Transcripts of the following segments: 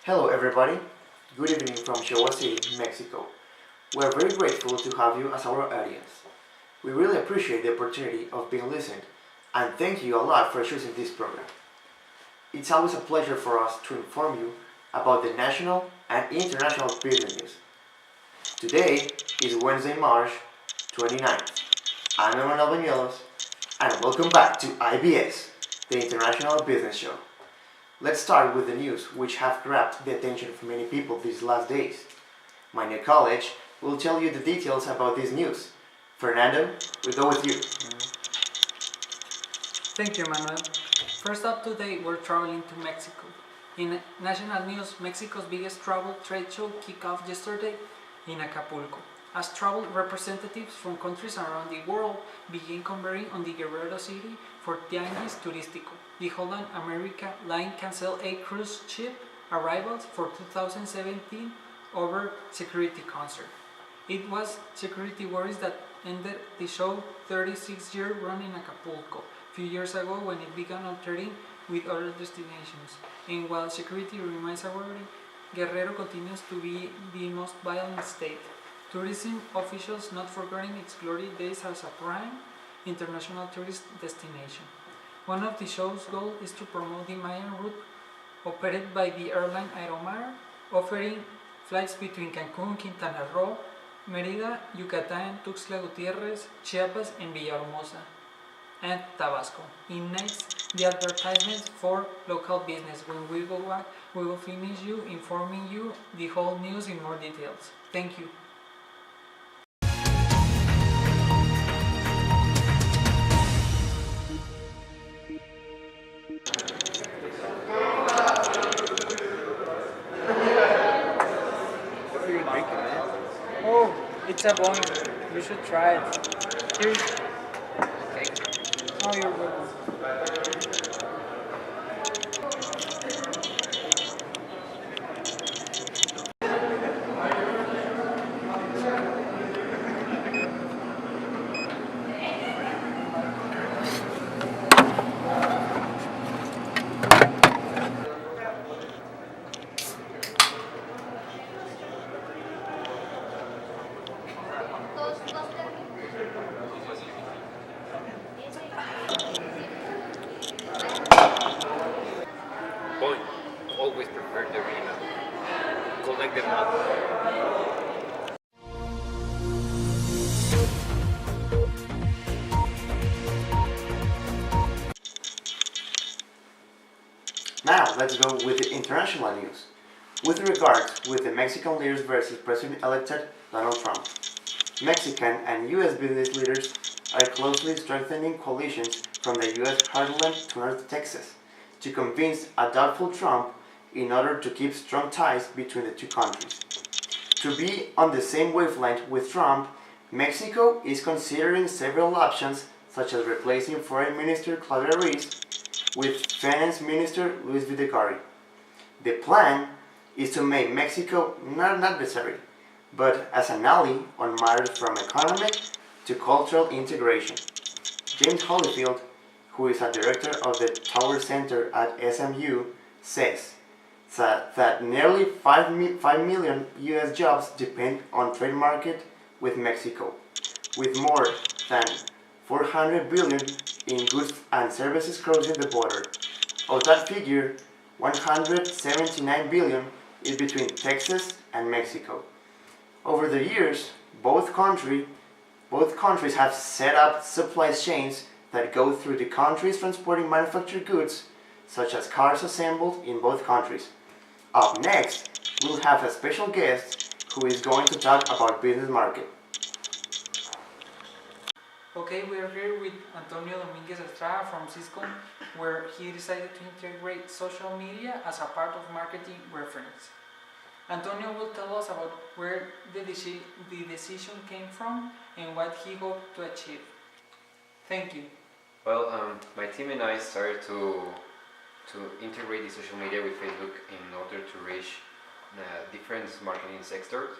Hello everybody, good evening from Chihuahua City, Mexico. We are very grateful to have you as our audience. We really appreciate the opportunity of being listened and thank you a lot for choosing this program. It's always a pleasure for us to inform you about the national and international business news. Today is Wednesday, March 29th. I'm Fernando Bañuelos and welcome back to IBS, the International Business Show. Let's start with the news which have grabbed the attention of many people these last days. My new colleague will tell you the details about this news. Fernando, we go with you. Thank you, Manuel. First up today, we're traveling to Mexico. In national news, Mexico's biggest travel trade show kicked off yesterday in Acapulco, as travel representatives from countries around the world began converging on the Guerrero city for Tianguis Turístico. The Holland America line canceled 8 cruise ship arrivals for 2017 over security concern. It was security worries that ended the show 36-year run in Acapulco a few years ago when it began alternating with other destinations. And while security remains a worry, Guerrero continues to be the most violent state. Tourism officials not forgetting its glory days as a prime international tourist destination. One of the show's goals is to promote the Mayan route operated by the airline Aeromar, offering flights between Cancun, Quintana Roo, Mérida, Yucatán, Tuxtla Gutiérrez, Chiapas, and Villahermosa, and Tabasco. In next, the advertisements for local business. When we go back, we will finish informing you the whole news in more details. Thank you. What are you drinking, man? Oh, it's a Boeing. You should try it. Here. Oh, you're welcome. Boy, always preferred the arena. Collect them all. Now let's go with the international news. With regards with the Mexican leaders versus President-elect Donald Trump. Mexican and U.S. business leaders are closely strengthening coalitions from the U.S. heartland to North Texas to convince a doubtful Trump in order to keep strong ties between the two countries. To be on the same wavelength with Trump, Mexico is considering several options such as replacing Foreign Minister Claudia Ruiz with Finance Minister Luis Videgaray. The plan is to make Mexico not an adversary, but as an ally on matters from economic to cultural integration. James Holyfield, who is a director of the Tower Center at SMU, says that nearly 5 million US jobs depend on trade market with Mexico, with more than 400 billion in goods and services crossing the border. Of that figure, 179 billion is between Texas and Mexico. Over the years, both countries have set up supply chains that go through the countries transporting manufactured goods, such as cars assembled in both countries. Up next, we'll have a special guest who is going to talk about business market. Okay, we are here with Antonio Dominguez from Cisco, where he decided to integrate social media as a part of marketing reference. Antonio will tell us about where the decision came from and what he hoped to achieve. Thank you. Well, my team and I started to integrate the social media with Facebook in order to reach different marketing sectors.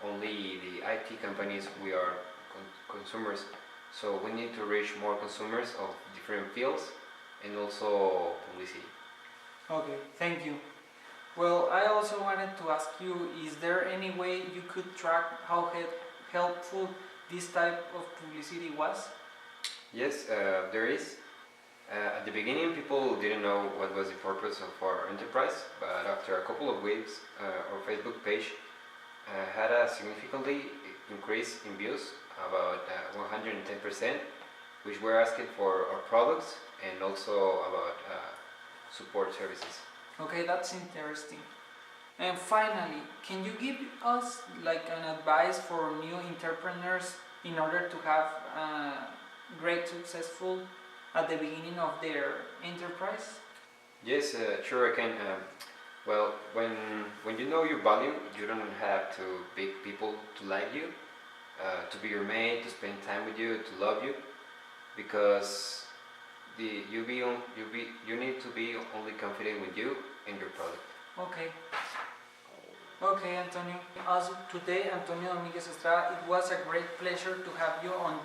Only the IT companies, we are consumers, so we need to reach more consumers of different fields and also publicity. Okay, thank you. Well, I also wanted to ask you, is there any way you could track how helpful this type of publicity was? Yes, there is. At the beginning, people didn't know what was the purpose of our enterprise, but after a couple of weeks, our Facebook page had a significantly increase in views, about 110%, which were asking for our products and also about support services. Okay, that's interesting. And finally, can you give us like an advice for new entrepreneurs in order to have great successful at the beginning of their enterprise? Yes, sure I can. Well, when you know your value, you don't have to beg people to like you, to be your mate, to spend time with you, to love you, because you need to be only confident with you and your product. Okay. Okay, Antonio. As of today, Antonio Dominguez Estrada, it was a great pleasure to have you on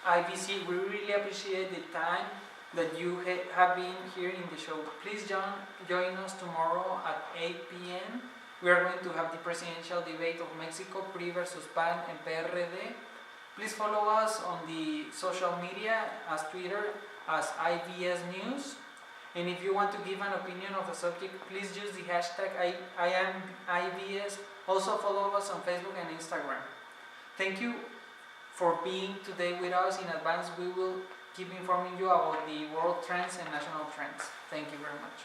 IBC. We really appreciate the time that you have been here in the show. Please join us tomorrow at 8 p.m. We are going to have the presidential debate of Mexico, PRI versus PAN and PRD. Please follow us on the social media as Twitter as IBS News. And if you want to give an opinion of the subject, please use the hashtag IamIBS. Also follow us on Facebook and Instagram. Thank you for being today with us. In advance, we will keep informing you about the world trends and national trends. Thank you very much.